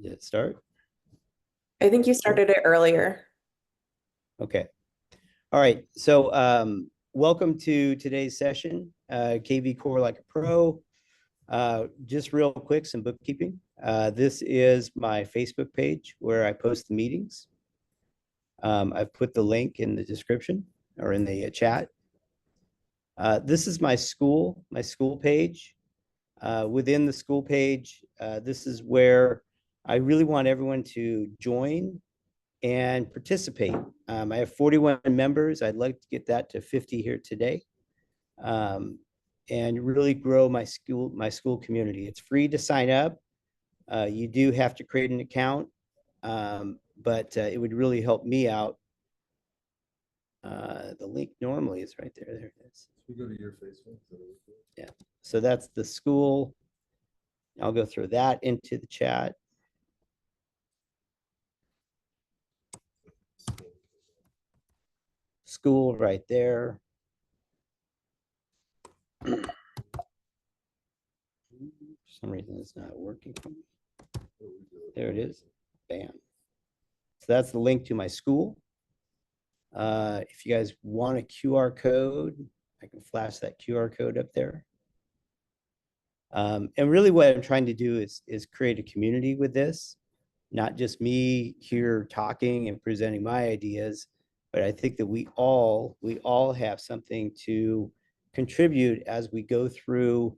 Did it start? I think you started it earlier. Okay. All right. So welcome to today's session, KvCore like a pro. Just real quick, some bookkeeping. This is my Facebook page where I post the meetings. I've put the link in the description or in the chat. This is my school page. Within the school page, this is where I really want everyone to join and participate. I have 41 members. I'd like to get that to 50 here today, and really grow my school community. It's free to sign up. You do have to create an account, but it would really help me out. The link normally is right there. There it is. We go to your Facebook. Yeah. So that's the school. I'll go through that into the chat. School right there. For some reason it's not working for me. There it is. Bam. So that's the link to my school. If you guys want a QR code, I can flash that QR code up there. And really what I'm trying to do is create a community with this, not just me here talking and presenting my ideas, but I think that we all have something to contribute as we go through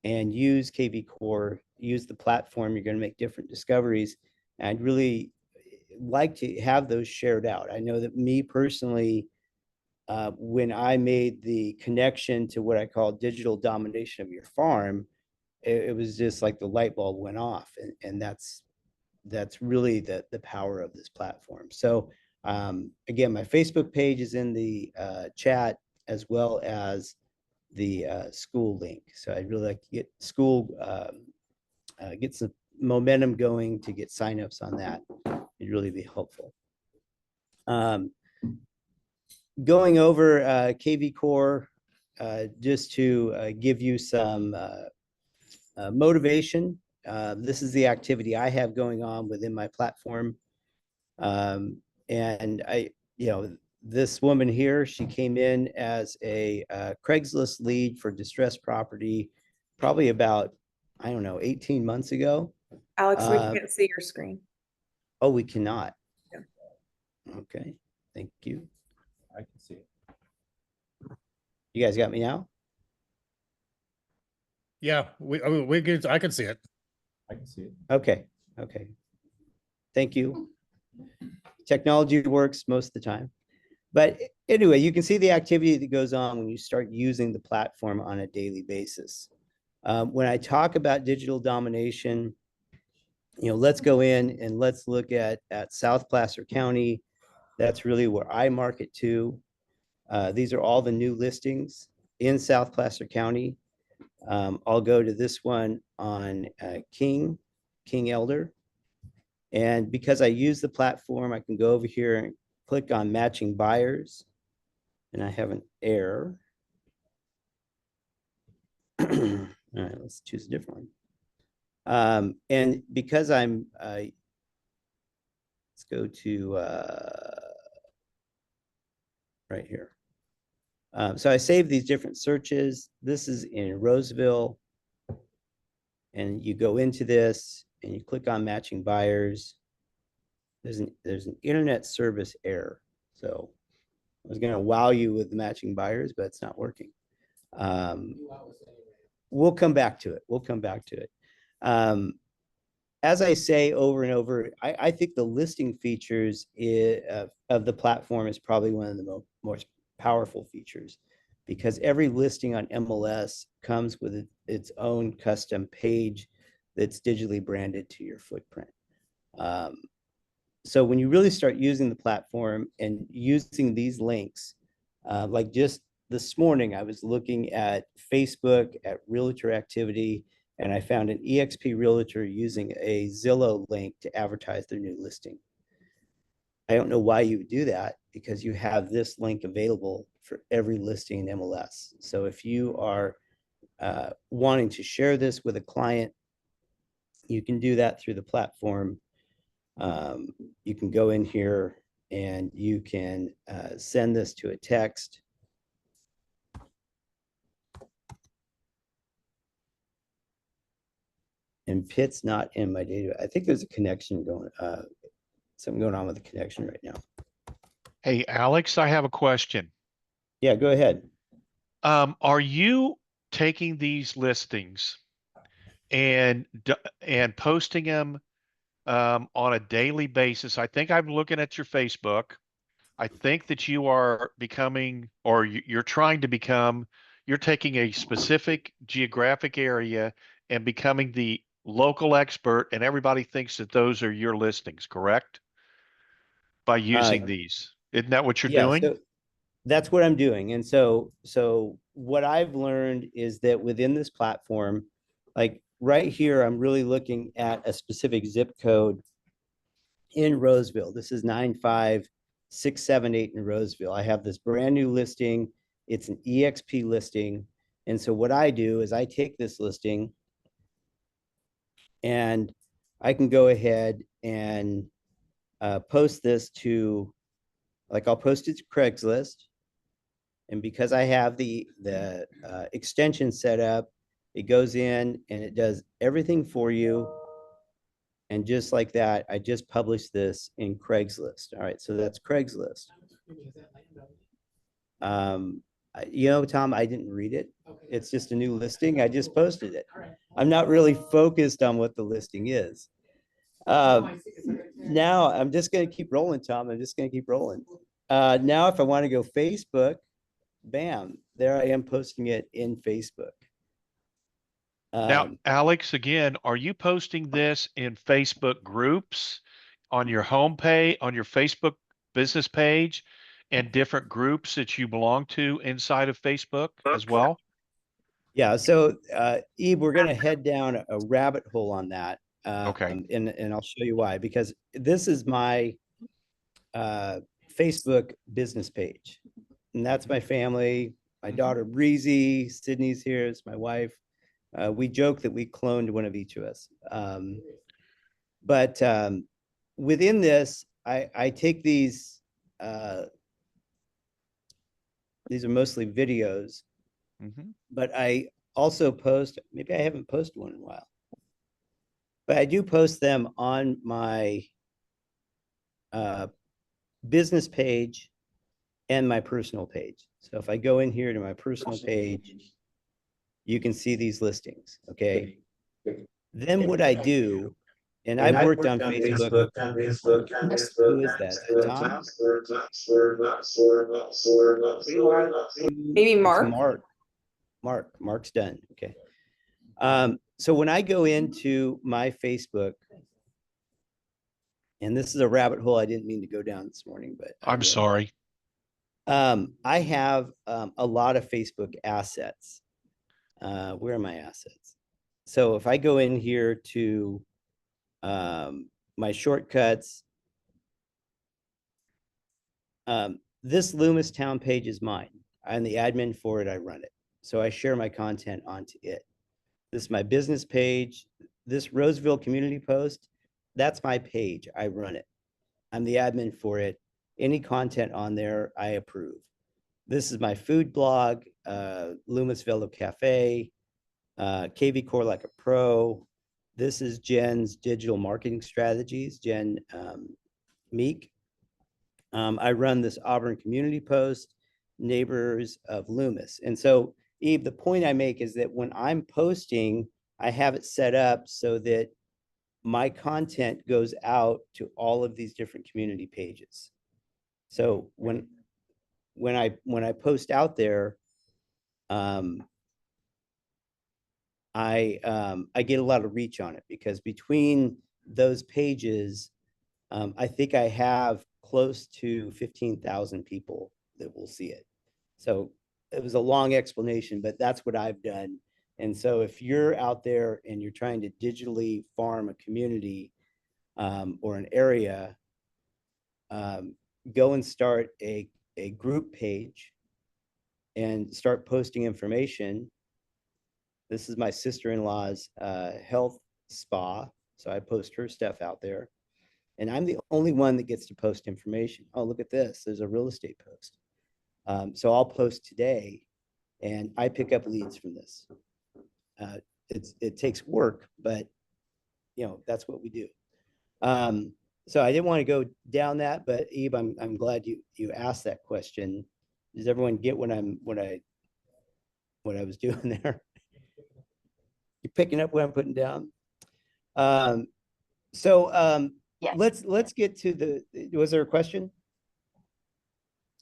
and use KvCore, use the platform. You're going to make different discoveries. And I'd really like to have those shared out. I know that me personally, when I made the connection to what I call digital domination of your farm, it was just like the light bulb went off, and that's really the power of this platform. So again, my Facebook page is in the chat, as well as the school link. So I'd really like to get school, get some momentum going to get signups on that. It'd really be helpful. Going over KvCore, just to give you some motivation. This is the activity I have going on within my platform. And this woman here, she came in as a Craigslist lead for distressed property, probably about, I don't know, 18 months ago. Alex, we can't see your screen. Oh, we cannot. Yeah. Okay, thank you. I can see it. You guys got me now? Yeah, I can see it. I can see it. Okay. Thank you. Technology works most of the time. But anyway, you can see the activity that goes on when you start using the platform on a daily basis. When I talk about digital domination, let's go in and let's look at South Placer County. That's really where I market to. These are all the new listings in South Placer County. I'll go to this one on King Elder. And because I use the platform, I can go over here and click on matching buyers. And I have an error. All right, let's choose a different one. And because let's go to right here. So I saved these different searches. This is in Roseville. And you go into this and you click on matching buyers. There's an internet service error. So I was going to wow you with the matching buyers, but it's not working. We'll come back to it. As I say over and over, I think the listing features of the platform is probably one of the most powerful features, because every listing on MLS comes with its own custom page that's digitally branded to your footprint. So when you really start using the platform and using these links, like just this morning, I was looking at Facebook at realtor activity, and I found an EXP realtor using a Zillow link to advertise their new listing. I don't know why you would do that, because you have this link available for every listing in MLS. So if you are wanting to share this with a client, you can do that through the platform. You can go in here and you can send this to a text. And Pitt's not in my data. I think there's a connection going, something going on with the connection right now. Hey, Alex, I have a question. Yeah, go ahead. Are you taking these listings and posting them on a daily basis? I think I'm looking at your Facebook. I think that you are becoming, or you're trying to become, you're taking a specific geographic area and becoming the local expert, and everybody thinks that those are your listings, correct? By using these. Isn't that what you're Yeah, doing? so that's what I'm doing. And so what I've learned is that within this platform, like right here, I'm really looking at a specific zip code in Roseville. This is 95678 in Roseville. I have this brand new listing. It's an EXP listing. And so what I do is I take this listing and I can go ahead and post this to, like I'll post it to Craigslist. And because I have the extension set up, it goes in and it does everything for you. And just like that, I just published this in Craigslist. All right, so that's Craigslist. You know, Tom, I didn't read it. It's just a new listing. I just posted it. I'm not really focused on what the listing is. Now I'm just going to keep rolling, Tom. I'm just going to keep rolling. Now, if I want to go Facebook, bam, there I am posting it in Facebook. Now, Alex, again, are you posting this in Facebook groups on your homepage, on your Facebook business page, and different groups that you belong to inside of Facebook as well? Yeah, so Eve, we're going to head down a rabbit hole on that. Okay. And I'll show you why, because this is my Facebook business page. And that's my family, my daughter Breezy, Sydney's here, it's my wife. We joke that we cloned one of each of us. But within this, I take these are mostly videos, but I also post, maybe I haven't posted one in a while, but I do post them on my business page and my personal page. So if I go in here to my personal page, you can see these listings, okay? Then what I do, and I've worked on Facebook. Who is that? Is that Tom? Maybe It's Mark. Mark's done, okay. So when I go into my Facebook, and this is a rabbit hole I didn't mean to go down this morning, but I'm sorry. I have a lot of Facebook assets. Where are my assets? So if I go in here to my shortcuts, this Loomis Town page is mine. I'm the admin for it. I run it. So I share my content onto it. This is my business page. This Roseville community post, that's my page. I run it. I'm the admin for it. Any content on there, I approve. This is my food blog, Loomis Velo Cafe, KvCore Like a Pro. This is Jen's digital marketing strategies, Jen Meek. I run this Auburn community post, Neighbors of Loomis. And so, Eve, the point I make is that when I'm posting, I have it set up so that my content goes out to all of these different community pages. So when I post out there, I get a lot of reach on it, because between those pages, I think I have close to 15,000 people that will see it. So it was a long explanation, but that's what I've done. And so if you're out there and you're trying to digitally farm a community or an area, go and start a group page and start posting information. This is my sister-in-law's health spa. So I post her stuff out there. And I'm the only one that gets to post information. Oh, look at this. There's a real estate post. So I'll post today and I pick up leads from this. It takes work, but that's what we do. So I didn't want to go down that, but Eve, I'm glad you asked that question. Does everyone get what I was doing there? You picking up what I'm putting down? Yes. Let's get to was there a question?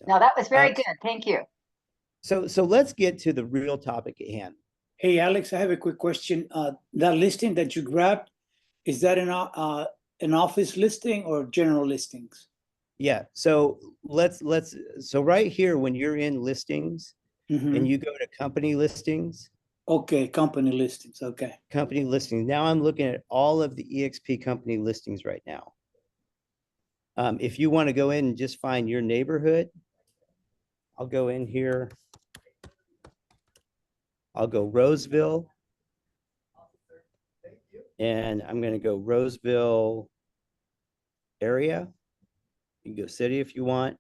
No, that was very Uh, good. Thank you. So let's get to the real topic at hand. Hey, Alex, I have a quick question. That listing that you grabbed, is that an office listing or general listings? Yeah, so so right here, when you're in listings Mhm. and you go to company listings, Okay, company listings, okay. company listings. Now I'm looking at all of the EXP company listings right now. If you want to go in and just find your neighborhood, I'll go in here. I'll go Roseville. And I'm going to go Roseville area. You can go city if you want.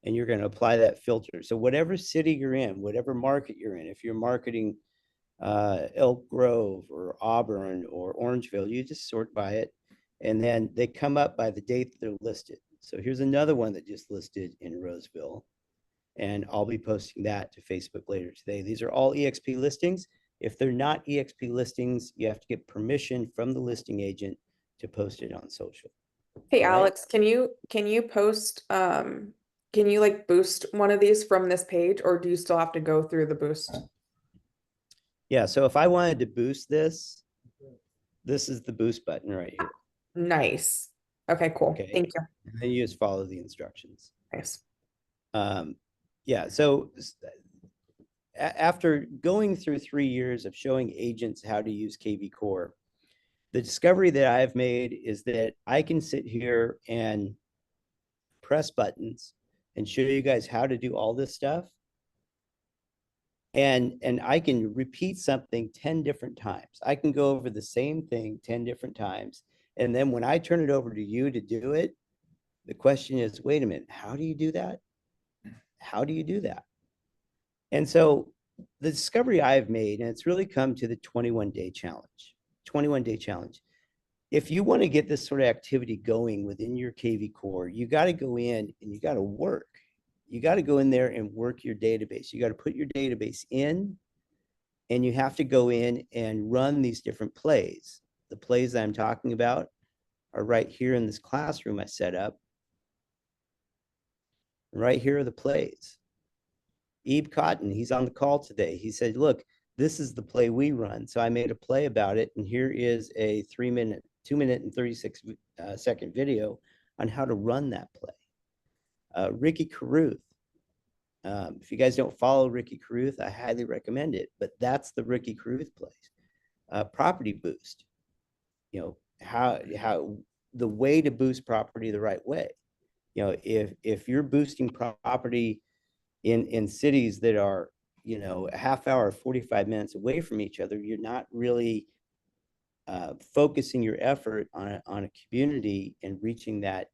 And you're going to apply that filter. So whatever city you're in, whatever market you're in, if you're marketing Elk Grove or Auburn or Orangeville, you just sort by it. And then they come up by the date that they're listed. So here's another one that just listed in Roseville. And I'll be posting that to Facebook later today. These are all EXP listings. If they're not EXP listings, you have to get permission from the listing agent to post it on social. Hey, All right. Alex, can you post, can you like boost one of these from this page, or do you still have to go through the boost? Yeah, so if I wanted to boost this, this is the boost button right here. Nice. Okay, cool. Okay. Thank you. And then you just follow the instructions. Nice. Yeah, so after going through 3 years of showing agents how to use KvCore, the discovery that I've made is that I can sit here and press buttons and show you guys how to do all this stuff. And I can repeat something 10 different times. I can go over the same thing 10 different times. And then when I turn it over to you to do it, the question is, wait a minute, how do you do that? How do you do that? And so the discovery I've made, and it's really come to the 21-day challenge, 21-day challenge. If you want to get this sort of activity going within your KvCore, you got to go in and you got to work. You got to go in there and work your database. You got to put your database in, and you have to go in and run these different plays. The plays that I'm talking about are right here in this classroom I set up. And right here are the plays. Ebe Cotton, he's on the call today. He said, look, this is the play we run. So I made a play about it. And here is a 2 minute and 36 second video on how to run that play. Ricky Carruth. If you guys don't follow Ricky Carruth, I highly recommend it. But that's the Ricky Carruth plays. Property boost. How the way to boost property the right way. If you're boosting property in cities that are, a half hour, 45 minutes away from each other, you're not really focusing your effort on a community and reaching that,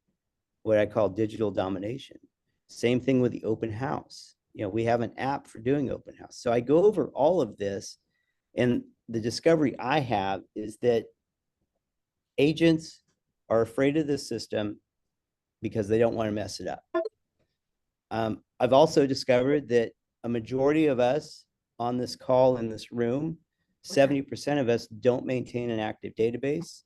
what I call digital domination. Same thing with the open house. We have an app for doing open house. So I go over all of this, and the discovery I have is that agents are afraid of this system because they don't want to mess it up. I've also discovered that a majority of us on this call in this room, 70% of us don't maintain an active database.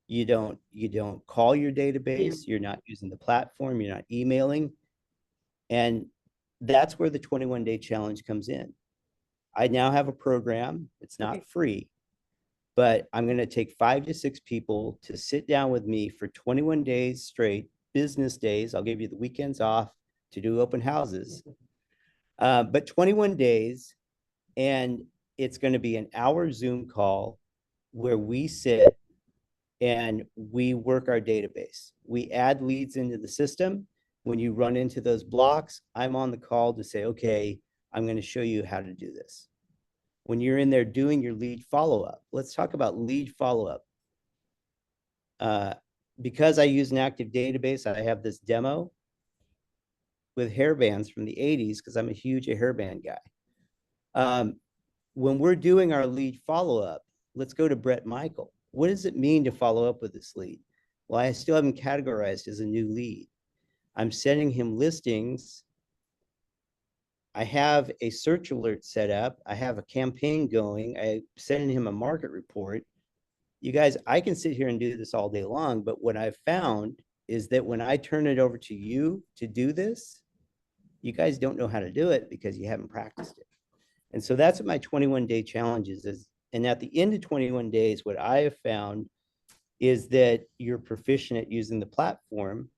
You don't call your database. You're not using the platform. You're not emailing. And that's where the 21-day challenge comes in. I now have a program. It's not free, but I'm going to take 5 to 6 people to sit down with me for 21 days straight, business days. I'll give you the weekends off to do open houses. But 21 days, and it's going to be an hour Zoom call where we sit and we work our database. We add leads into the system. When you run into those blocks, I'm on the call to say, okay, I'm going to show you how to do this. when you're in there doing your lead follow-up. Let's talk about lead follow-up. Because I use an active database, I have this demo with hairbands from the 80s because I'm a huge hairband guy. When we're doing our lead follow-up, let's go to Brett Michael. What does it mean to follow up with this lead? Well, I still haven't categorized as a new lead. I'm sending him listings. I have a search alert set up. I have a campaign going. I'm sending him a market report. You guys, I can sit here and do this all day long, but what I've found is that when I turn it over to you to do this, you guys don't know how to do it because you haven't practiced it. And so that's what my 21-day challenge is. And at the end of 21 days, what I have found is that you're proficient at using the platform.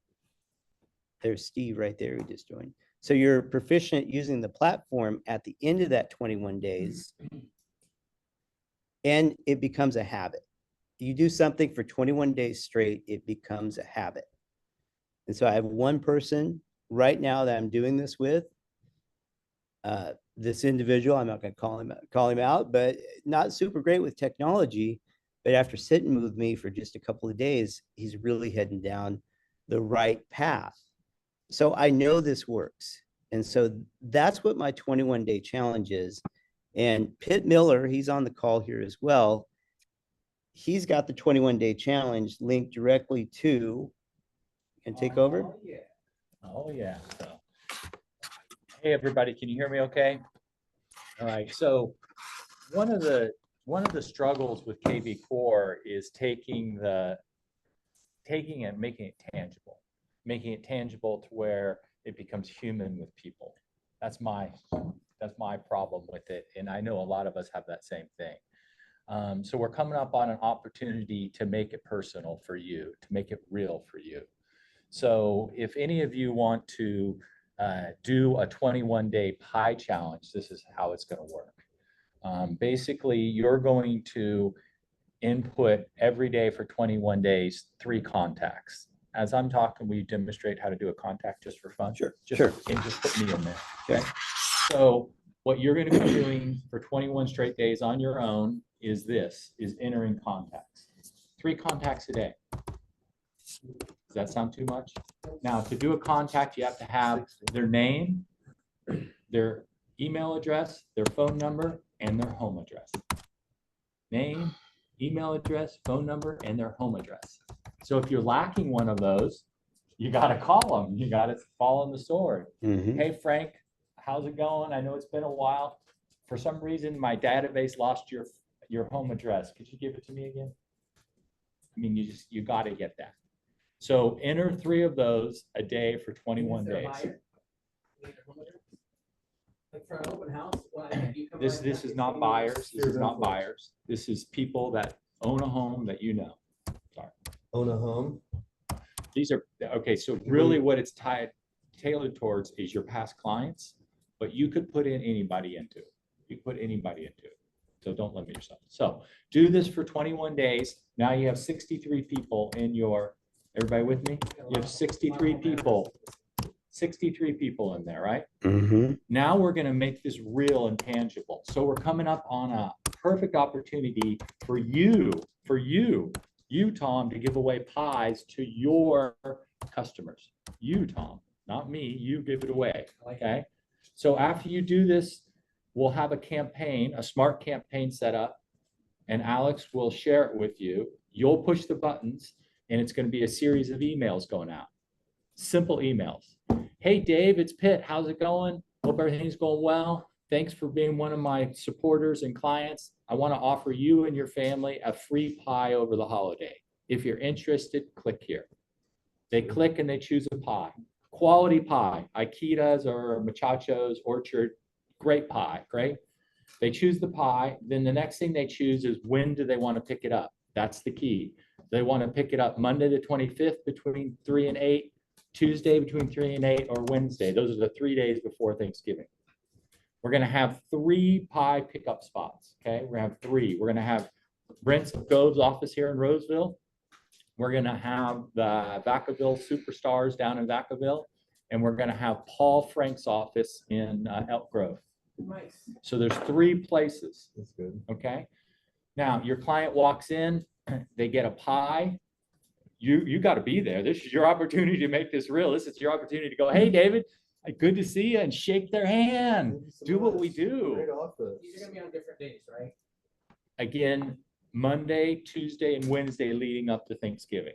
There's Steve right there who just joined. So you're proficient at using the platform at the end of that 21 days, and it becomes a habit. You do something for 21 days straight, it becomes a habit. And so I have one person right now that I'm doing this with. This individual, I'm not going to call him out, but not super great with technology. But after sitting with me for just a couple of days, he's really heading down the right path. So I know this works. And so that's what my 21-day challenge is. And Pitt Miller, he's on the call here as well. He's got the 21-day challenge linked directly to, and take over. Oh, yeah. Oh, yeah. So, hey, everybody, can you hear me okay? All right. So one of the struggles with KvCore is taking it, making it tangible to where it becomes human with people. That's my problem with it. And I know a lot of us have that same thing. So we're coming up on an opportunity to make it personal for you, to make it real for you. So if any of you want to do a 21-day pie challenge, this is how it's going to work. Basically, you're going to input every day for 21 days, 3 contacts. As I'm talking, will you demonstrate how to do a contact just for fun? Sure, just, sure. And just put me in there. Okay. So what you're going to be doing for 21 straight days on your own is entering contacts. 3 contacts a day. Does that sound too much? Now, to do a contact, you have to have their name, their email address, their phone number, and their home address. Name, email address, phone number, and their home address. So if you're lacking one of those, you got to call them. You got to fall on the sword. Hey, Frank, how's it going? I know it's been a while. For some reason, my database lost your home address. Could you give it to me again? I mean, you got to get that. So enter 3 of those a day for 21 days. Like for an open house, This is not buyers. This is not buyers. This is people that own a home that you know. Sorry. own a home. These are, okay, so really what it's tailored towards is your past clients, but you could put in anybody into it. You could put anybody into it. So don't limit yourself. So do this for 21 days. Now you have 63 people in your, everybody with me? You have 63 people. 63 people in there, right? Now we're going to make this real and tangible. So we're coming up on a perfect opportunity for you, Tom, to give away pies to your customers. You, Tom, not me. You give it away. Okay. So after you do this, we'll have a campaign, a smart campaign set up, and Alex will share it with you. You'll push the buttons, and it's going to be a series of emails going out. Simple emails. Hey, Dave, it's Pitt. How's it going? Hope everything's going well. Thanks for being one of my supporters and clients. I want to offer you and your family a free pie over the holiday. If you're interested, click here. They click and they choose a pie. Quality pie, Aikida's or Machacho's Orchard, great pie, great. They choose the pie. Then the next thing they choose is when do they want to pick it up? That's the key. They want to pick it up Monday the 25th between 3 and 8, Tuesday between 3 and 8, or Wednesday. Those are the 3 days before Thanksgiving. We're going to have 3 pie pickup spots. Okay, we're going to have 3. We're going to have Brent's Gove's office here in Roseville. We're going to have the Vacaville Superstars down in Vacaville. And we're going to have Paul Frank's office in Elk Grove. Nice. So there's 3 places, That's good. okay? Now, your client walks in, they get a pie. You got to be there. This is your opportunity to make this real. This is your opportunity to go, hey, David, good to see you, and shake their hand. Thank you so Do what we much. do. Great office. These are gonna be on different days, right? Again, Monday, Tuesday, and Wednesday leading up to Thanksgiving.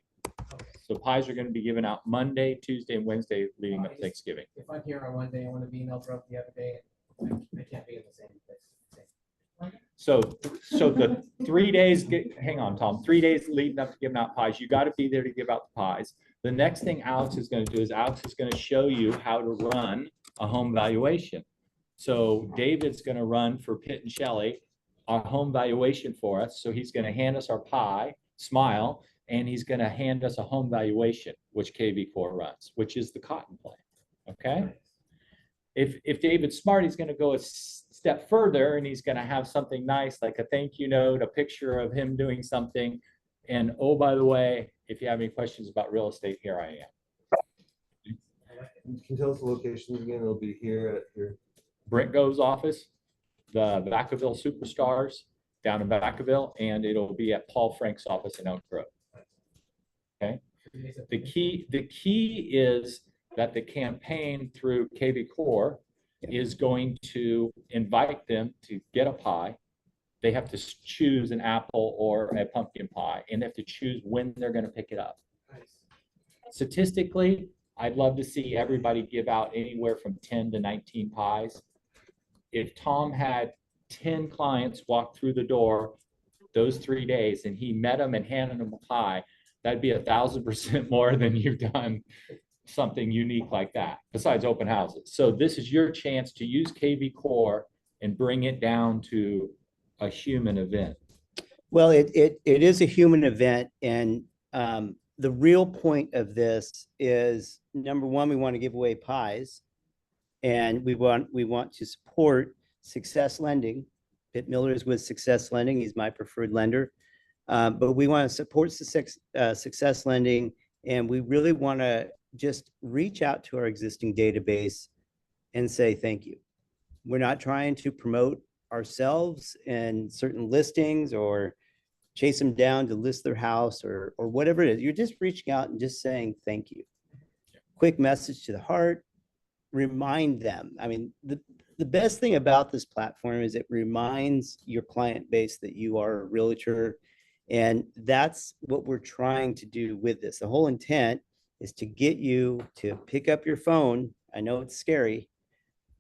Okay. So pies are going to be given out Monday, Tuesday, and Wednesday leading up to Thanksgiving. If I'm here on one day, I want to be emailed throughout the other day, I can't be in the same place. So the 3 days, hang on, Tom, 3 days leading up to giving out pies, you got to be there to give out the pies. The next thing Alex is going to do is Alex is going to show you how to run a home valuation. So David's going to run for Pitt and Shelley our home valuation for us. So he's going to hand us our pie, smile, and he's going to hand us a home valuation, which KvCore runs, which is the cotton plan. Okay. If David's smart, he's going to go a step further, and he's going to have something nice like a thank you note, a picture of him doing something. And oh, by the way, if you have any questions about real estate, here I am. Can you tell us the locations again? It'll be here at your. Brent Gove's office, the Vacaville Superstars down in Vacaville, and it'll be at Paul Frank's office in Elk Grove. Okay. The key is that the campaign through KvCore is going to invite them to get a pie. They have to choose an apple or a pumpkin pie, and they have to choose when they're going to pick it up. Statistically, I'd love to see everybody give out anywhere from 10 to 19 pies. If Tom had 10 clients walk through the door those 3 days and he met them and handed them a pie, that'd be 1,000% more than you've done something unique like that, besides open houses. So this is your chance to use KvCore and bring it down to a human event. Well, it is a human event, and the real point of this is, number one, we want to give away pies, and we want to support Success Lending. Pitt Miller is with Success Lending. He's my preferred lender, but we want to support Success Lending, and we really want to just reach out to our existing database and say thank you. We're not trying to promote ourselves and certain listings or chase them down to list their house or whatever it is. You're just reaching out and just saying thank you. Quick message to the heart. Remind them. I mean, the best thing about this platform is it reminds your client base that you are a realtor. And that's what we're trying to do with this. The whole intent is to get you to pick up your phone. I know it's scary,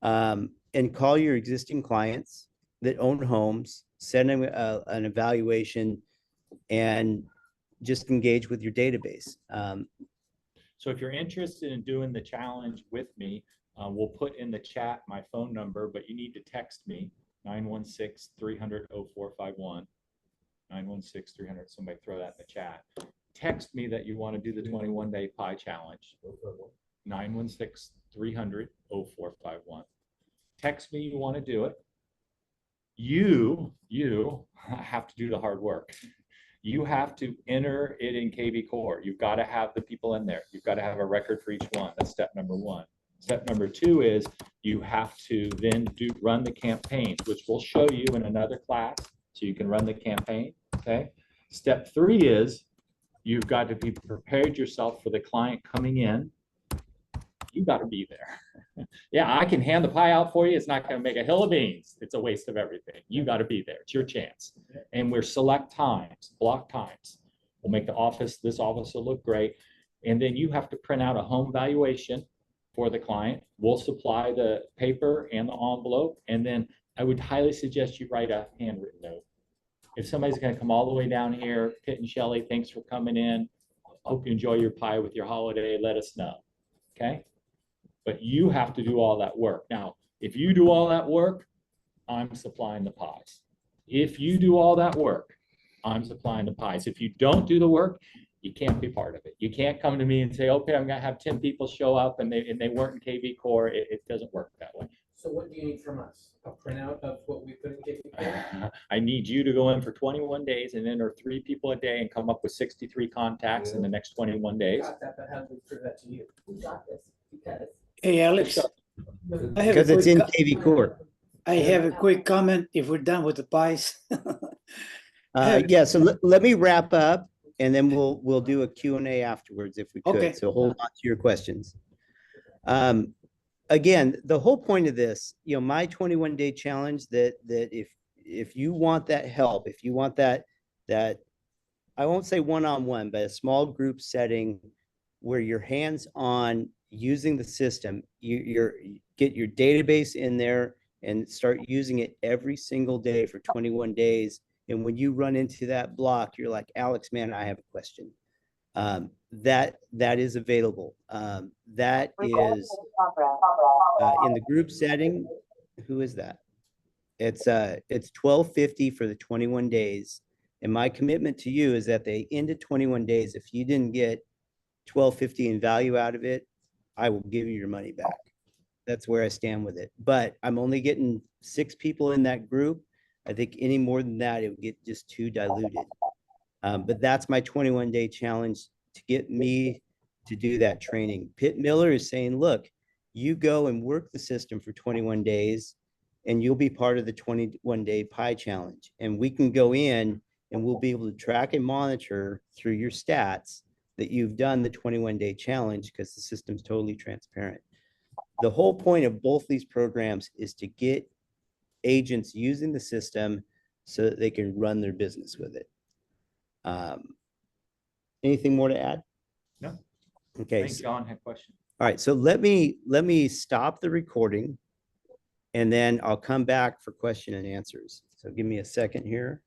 and call your existing clients that own homes, send them an evaluation, and just engage with your database. So if you're interested in doing the challenge with me, we'll put in the chat my phone number, but you need to text me 916-300-0451. 916-300. Somebody throw that in the chat. Text me that you want to do the 21-day pie challenge. 916-300-0451. Text me you want to do it. You have to do the hard work. You have to enter it in KvCore. You've got to have the people in there. You've got to have a record for each one. That's step number one. Step number two is you have to then run the campaigns, which we'll show you in another class so you can run the campaign. Okay. Step three is you've got to be prepared yourself for the client coming in. You got to be there. Yeah, I can hand the pie out for you. It's not going to make a hill of beans. It's a waste of everything. You got to be there. It's your chance. And we're select times, block times. We'll make this office will look great. And then you have to print out a home valuation for the client. We'll supply the paper and the envelope. And then I would highly suggest you write a handwritten note. If somebody's going to come all the way down here, Pitt and Shelley, thanks for coming in. Hope you enjoy your pie with your holiday. Let us know. Okay. But you have to do all that work. Now, if you do all that work, I'm supplying the pies. If you do all that work, I'm supplying the pies. If you don't do the work, you can't be part of it. You can't come to me and say, okay, I'm going to have 10 people show up and they weren't in KvCore. It doesn't work that way. So what do you need from us? A printout of what we put in KvCore? I need you to go in for 21 days and enter 3 people a day and come up with 63 contacts in the next 21 days. Got that, but how do we prove that to you? We got this because. Hey, Alex. Because it's in KvCore. I have a quick comment if we're done with the pies. Yeah, so let me wrap up and then we'll do a Q&A afterwards if we Okay. could. So hold on to your questions. Again, the whole point of this, you know, my 21-day challenge that if you want that help, if you want that I won't say one-on-one, but a small group setting where you're hands-on using the system, you get your database in there and start using it every single day for 21 days. And when you run into that block, you're like, Alex, man, I have a question. That is available. That is in the group setting. Who is that? It's $12.50 for the 21 days. And my commitment to you is that they ended 21 days. If you didn't get $12.50 in value out of it, I will give you your money back. That's where I stand with it. But I'm only getting 6 people in that group. I think any more than that, it would get just too diluted. But that's my 21-day challenge to get me to do that training. Pitt Miller is saying, look, you go and work the system for 21 days and you'll be part of the 21-day pie challenge. And we can go in and we'll be able to track and monitor through your stats that you've done the 21-day challenge because the system's totally transparent. The whole point of both these programs is to get agents using the system so that they can run their business with it. Anything more to add? No. Okay. I think John had a question. All right. So let me stop the recording and then I'll come back for question and answers. So give me a second here.